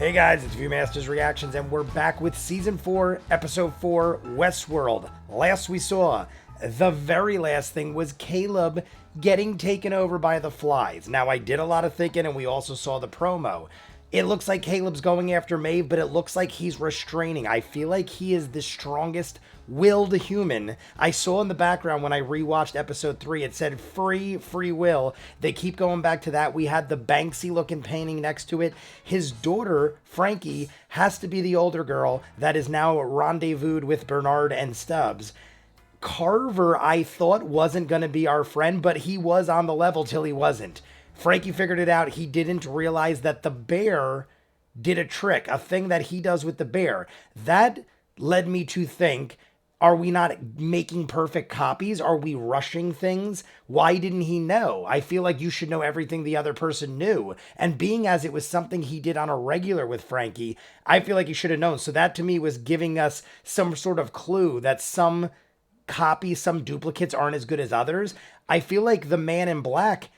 Hey guys, it's ViewMasters Reactions, and we're back with Season 4, Episode 4, Westworld. Last we saw, the very last thing was Caleb getting taken over by the flies. Now, I did a lot of thinking, and we also saw the promo. It looks like Caleb's going after Maeve, but it looks like he's restraining. I feel like he is the strongest willed human. I saw in the background when I rewatched episode 3, it said free will. They keep going back to that. We had the Banksy looking painting next to it. His daughter, Frankie, has to be the older girl that is now rendezvoused with Bernard and Stubbs. Carver, I thought, wasn't going to be our friend, but he was on the level till he wasn't. Frankie figured it out. He didn't realize that the bear did a trick, a thing that he does with the bear. That led me to think, are we not making perfect copies? Are we rushing things? Why didn't he know? I feel like you should know everything the other person knew. And being as it was something he did on a regular with Frankie, I feel like he should have known. So that to me was giving us some sort of clue that some copies, some duplicates aren't as good as others. I feel like the man in black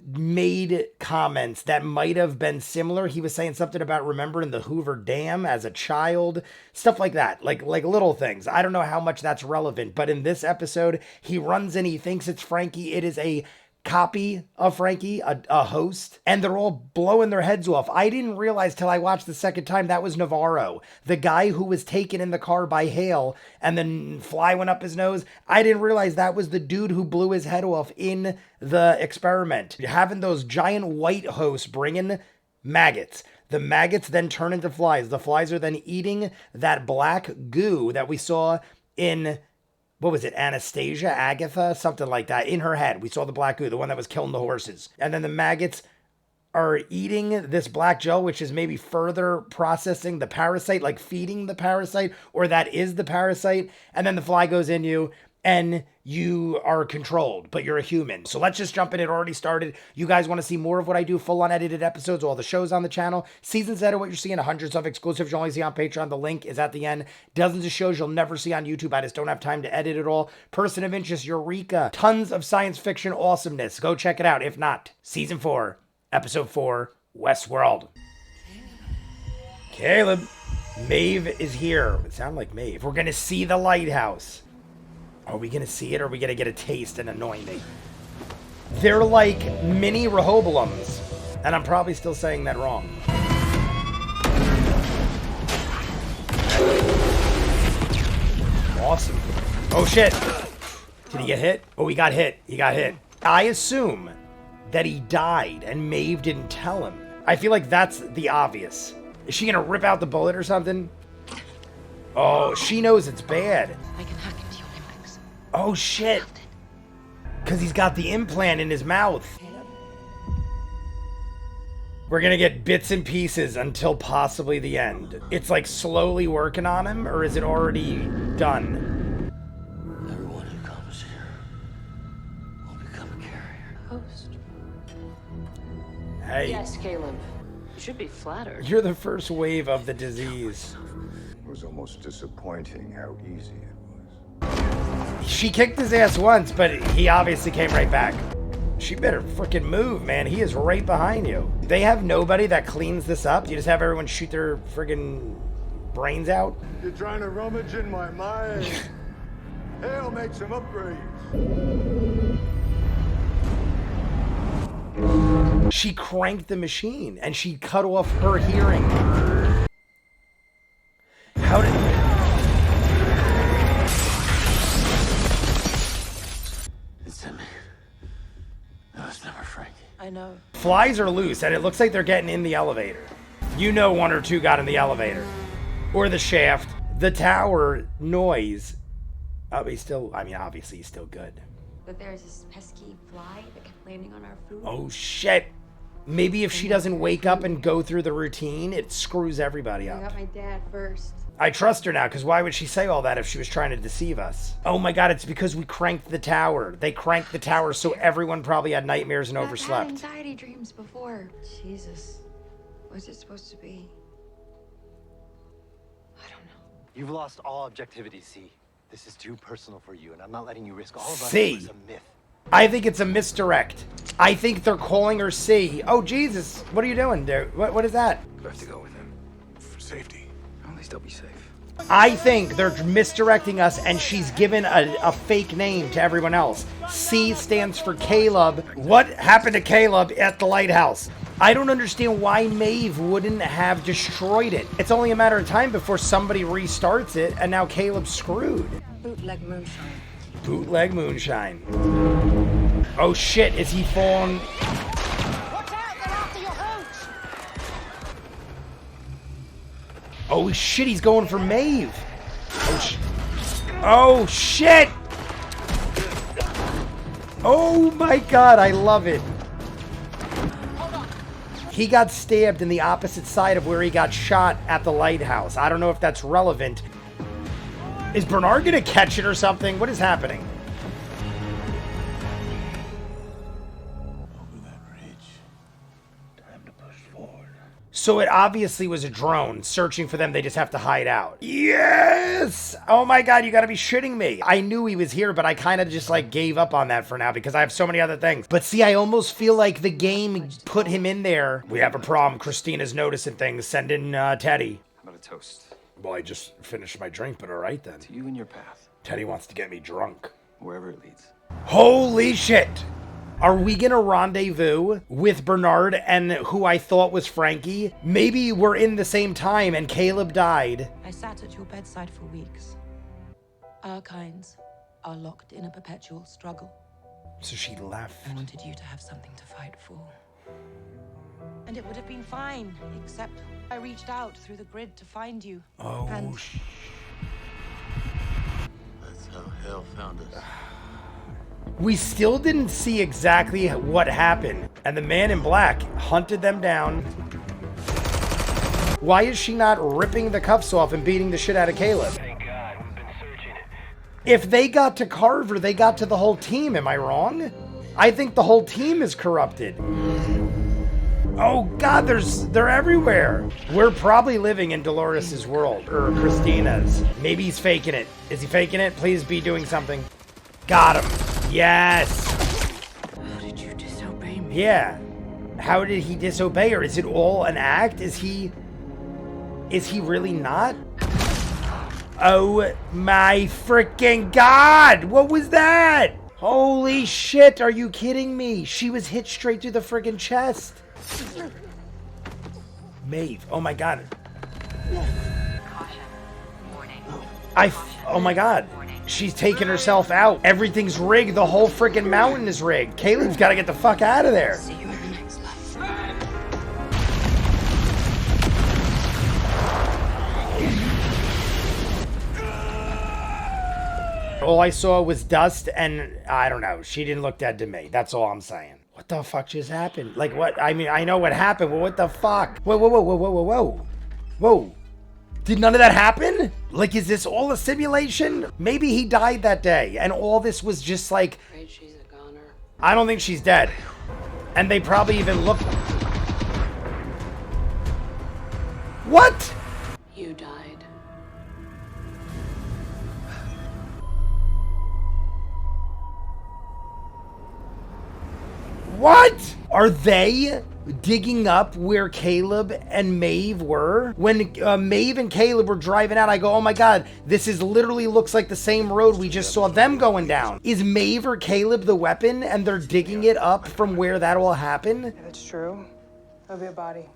made comments that might have been similar. He was saying something about remembering the Hoover Dam as a child, stuff like that, like little things. I don't know how much that's relevant, but in this episode, he runs in, he thinks it's Frankie. It is a copy of Frankie, a host, and they're all blowing their heads off. I didn't realize till I watched the second time that was Navarro, the guy who was taken in the car by Hale and then fly went up his nose. I didn't realize that was the dude who blew his head off in the experiment. Having those giant white hosts bringing maggots. The maggots then turn into flies. The flies are then eating that black goo that we saw in, what was it, Anastasia, Agatha, something like that, in her head. We saw the black goo, the one that was killing the horses. And then the maggots are eating this black gel, which is maybe further processing the parasite, like feeding the parasite, or that is the parasite. And then the fly goes in you, and you are controlled, but you're a human. So let's just jump in. It already started. You guys want to see more of what I do, full unedited episodes, all the shows on the channel, seasons that are what you're seeing, hundreds of exclusives you'll only see on Patreon. The link is at the end. Dozens of shows you'll never see on YouTube. I just don't have time to edit it all. Person of interest, Eureka. Tons of science fiction awesomeness. Go check it out. If not, season 4, episode 4, Westworld. Caleb. Maeve is here. It sounds like Maeve. We're going to see the lighthouse. Are we going to see it, or are we going to get a taste and annoy me? They're like mini Rehoboams, and I'm probably still saying that wrong. Awesome. Oh, shit. Did he get hit? Oh, he got hit. He got hit. I assume that he died, and Maeve didn't tell him. I feel like that's the obvious. Is she going to rip out the bullet or something? Oh, she knows it's bad. I can hack into your limbs. Oh, shit. Because he's got the implant in his mouth. We're going to get bits and pieces until possibly the end. It's like slowly working on him, or is it already done? Everyone who comes here will become a carrier. Host. Hey. Yes, Caleb. You should be flattered. You're the first wave of the disease. It was almost disappointing how easy it was. She kicked his ass once, but he obviously came right back. She better freaking move, man. He is right behind you. They have nobody that cleans this up? You just have everyone shoot their friggin' brains out? You're trying to rummage in my mind. Hell, make some upgrades. She cranked the machine, and she cut off her hearing. How did... It's me. That was never Frankie. I know. Flies are loose, and it looks like they're getting in the elevator. You know one or two got in the elevator. Or the shaft. The tower noise. Oh, he's still... I mean, obviously, he's still good. But there's this pesky fly that kept landing on our food. Oh, shit. Maybe if she doesn't wake up and go through the routine, it screws everybody I up. got my dad first. I trust her now, because why would she say all that if she was trying to deceive us? Oh my god, it's because we cranked the tower. They cranked the tower, so everyone probably had nightmares and I've had overslept. anxiety dreams before. Jesus. What's it supposed to be? I don't know. You've lost all objectivity, C. This is too personal for you, and I'm not letting you risk all of us. C. It's a myth. I think it's a misdirect. I think they're calling her C. Oh, Jesus. What are you doing there? What is that? You have to go with him. safety. At least I'll be safe. I think they're misdirecting us, and she's given a fake name to everyone else. C stands for Caleb. What happened to Caleb at the lighthouse? I don't understand why Maeve wouldn't have destroyed it. It's only a matter of time before somebody restarts it, and now Caleb's screwed. Bootleg moonshine. Bootleg moonshine. Oh shit, is he falling? Watch out, they're after your hooch! Oh shit, he's going for Maeve. Oh shit! Oh my god, I love it. He got stabbed in the opposite side of where he got shot at the lighthouse. I don't know if that's relevant. Is Bernard gonna catch it or something? What is happening? Over that ridge. Time to push forward. So it obviously was a drone searching for them. They just have to hide out. Yes! Oh my god, you gotta be shitting me. I knew he was here, but I kind of just like gave up on that for now because I have so many other things. But see, I almost feel like the game put him in there. We have a problem. Christina's noticing things. Send in Teddy. How about a toast? Well, I just finished my drink, but all right then. To you and your path. Teddy wants to get me drunk. Wherever it leads. Holy shit! Are we gonna rendezvous with Bernard and who I thought was Frankie? Maybe we're in the same time and Caleb died. I sat at your bedside for weeks. Our kinds are locked in a perpetual struggle. So she left. I wanted you to have something to fight for. And it would have been fine, except I reached out through the grid to find you. Oh, and That's how hell found us. we still didn't see exactly what happened. And the man in black hunted them down. Why is she not ripping the cuffs off and beating the shit out of Caleb? Thank God, we've been searching. If they got to Carver, they got to the whole team. Am I wrong? I think the whole team is corrupted. Oh God, they're everywhere. We're probably living in Dolores's world, or Christina's. Maybe he's faking it. Is he faking it? Please be doing something. Got him. Yes. how did you disobey me? Yeah. How did he disobey her? Is it all an act? Is he really not? Oh my freaking God. What was that? Holy shit. Are you kidding me? She was hit straight through the freaking chest. Maeve. Oh my God. Caution. Warning. Oh my God. She's taking herself out. Everything's rigged. The whole freaking mountain is rigged. Caleb's got to get the fuck out of there. See you in the next life. All I saw was dust, and I don't know. She didn't look dead to me. That's all I'm saying. What the fuck just happened? Like, what? I mean, I know what happened, but what the fuck? Whoa, whoa, whoa, whoa, whoa, whoa, whoa. Whoa. Did none of that happen? Like, is this all a simulation? Maybe he died that day, and all this was just like... Afraid she's a goner. I don't think she's dead. And they probably even looked... What? You died. What? Are they digging up where Caleb and Maeve were? When Maeve and Caleb were driving out, I go, oh my God, this is literally looks like the same road we just saw them going down. Is Maeve or Caleb the weapon and they're digging it up from where that all happened? That's true. Of your body.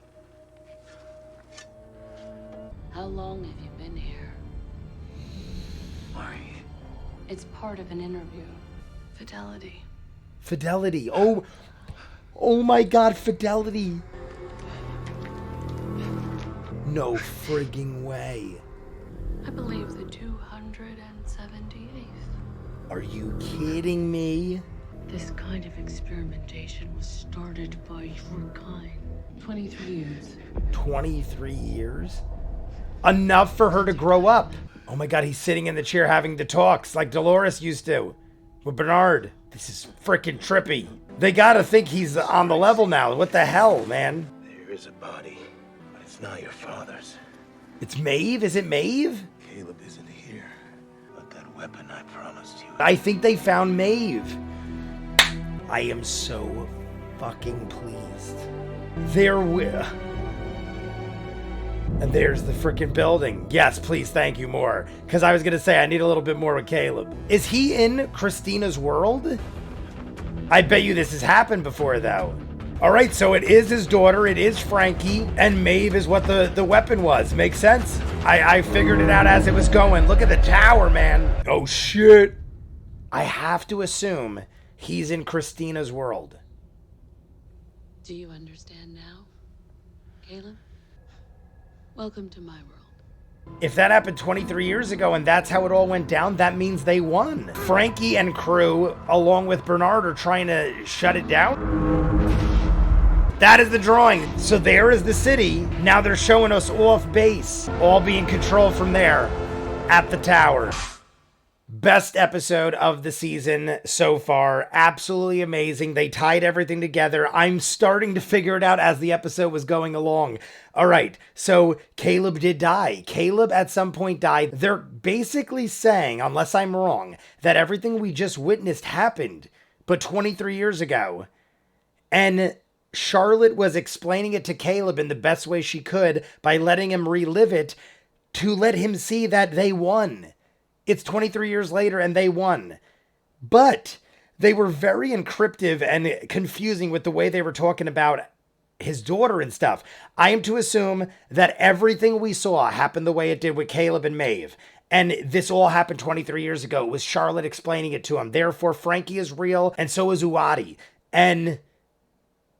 How long have you been here? Worry. It's part of an interview. Fidelity. Fidelity. Oh my God, Fidelity. No frigging way. I believe the 278th. Are you kidding me? This kind of experimentation was started by your kind. 23 years. 23 years? Enough for her to grow up. Oh my God, he's sitting in the chair having the talks like Dolores used to with Bernard. This is freaking trippy. They gotta think he's on the level now. What the hell, man? There is a body, but it's not your father's. It's Maeve? Is it Maeve? Caleb isn't here, but that weapon I promised you. I think they found Maeve. I am so fucking pleased. And there's the freaking building. Yes, please, thank you more. Because I was going to say, I need a little bit more with Caleb. Is he in Christina's world? I bet you this has happened before, though. All right, so it is his daughter. It is Frankie. And Maeve is what the weapon was. Makes sense? I figured it out as it was going. Look at the tower, man. Oh, shit. I have to assume he's in Christina's world. Do you understand now, Caleb? Welcome to my world. If that happened 23 years ago and that's how it all went down, that means they won. Frankie and crew, along with Bernard, are trying to shut it down. That is the drawing. So there is the city. Now they're showing us off base, all being controlled from there at the tower. Best episode of the season so far. Absolutely amazing. They tied everything together. I'm starting to figure it out as the episode was going along. All right, so Caleb did die. Caleb at some point died. They're basically saying, unless I'm wrong, that everything we just witnessed happened, but 23 years ago. And Charlotte was explaining it to Caleb in the best way she could by letting him relive it to let him see that they won. It's 23 years later and they won. But they were very encryptive and confusing with the way they were talking about his daughter and stuff. I am to assume that everything we saw happened the way it did with Caleb and Maeve. And this all happened 23 years ago. It was Charlotte explaining it to him. Therefore, Frankie is real and so is Uwadi. And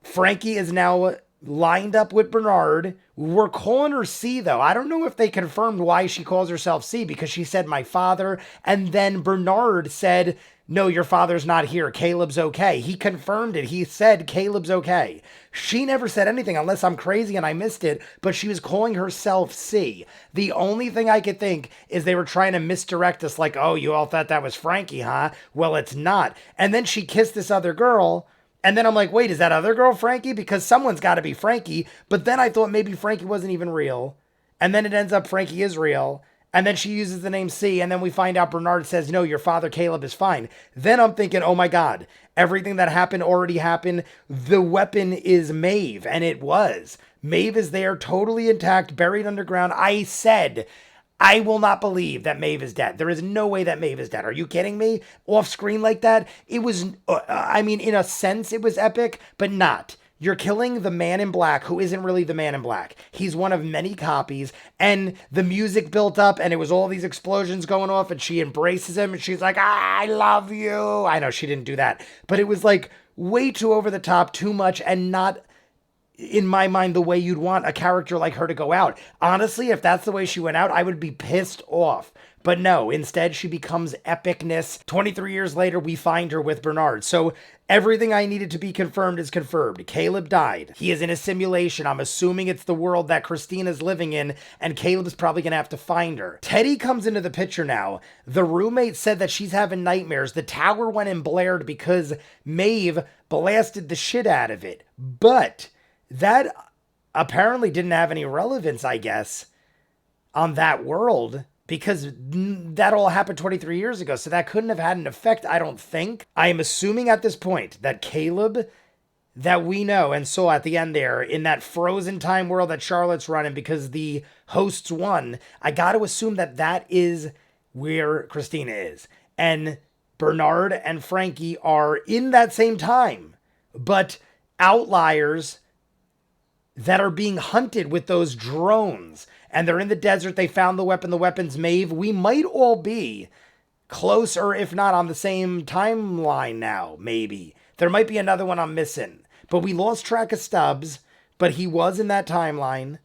Frankie is now lined up with Bernard. We're calling her C, though. I don't know if they confirmed why she calls herself C, because she said my father, and then Bernard said, no, your father's not here. Caleb's okay. He confirmed it. He said Caleb's okay. She never said anything, unless I'm crazy and I missed it, but she was calling herself C. The only thing I could think is they were trying to misdirect us, like, oh, you all thought that was Frankie, huh? Well, it's not. And then she kissed this other girl. And then I'm like, wait, is that other girl Frankie? Because someone's got to be Frankie. But then I thought maybe Frankie wasn't even real. And then it ends up Frankie is real. And then she uses the name C. And then we find out Bernard says, no, your father Caleb is fine. Then I'm thinking, oh my God, everything that happened already happened. The weapon is Maeve. And it was. Maeve is there, totally intact, buried underground. I said, I will not believe that Maeve is dead. There is no way that Maeve is dead. Are you kidding me? Off screen like that? It was, I mean, in a sense, it was epic, but not. You're killing the man in black, who isn't really the man in black. He's one of many copies, and the music built up, and it was all these explosions going off, and she embraces him, and she's like, I love you. I know she didn't do that, but it was like way too over the top, too much, and not, in my mind, the way you'd want a character like her to go out. Honestly, if that's the way she went out, I would be pissed off. But no, instead she becomes epicness. 23 years later, we find her with Bernard. So everything I needed to be confirmed is confirmed. Caleb died. He is in a simulation. I'm assuming it's the world that Christina's living in, and Caleb's probably going to have to find her. Teddy comes into the picture now. The roommate said that she's having nightmares. The tower went and blared because Maeve blasted the shit out of it. But that apparently didn't have any relevance, I guess, on that world, because that all happened 23 years ago. So that couldn't have had an effect, I don't think. I am assuming at this point that Caleb, that we know and saw at the end there, in that frozen time world that Charlotte's running because the hosts won, I got to assume that that is where Christina is. And Bernard and Frankie are in that same time, but outliers that are being hunted with those drones. And they're in the desert. They found the weapon. The weapon's Maeve. We might all be closer, if not on the same timeline now, maybe. There might be another one I'm missing. But we lost track of Stubbs, but he was in that timeline.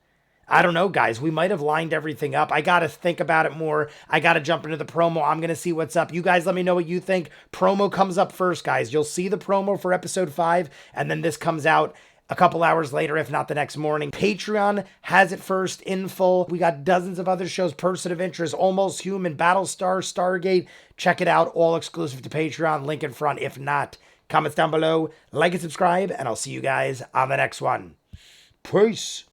I don't know, guys. We might have lined everything up. I got to think about it more. I got to jump into the promo. I'm going to see what's up. You guys let me know what you think. Promo comes up first, guys. You'll see the promo for episode 5, and then this comes out a couple hours later, if not the next morning. Patreon has it first in full. We got dozens of other shows, Person of Interest, Almost Human, Battlestar, Stargate. Check it out, all exclusive to Patreon. Link in front. If not, comments down below. Like and subscribe, and I'll see you guys on the next one. Peace.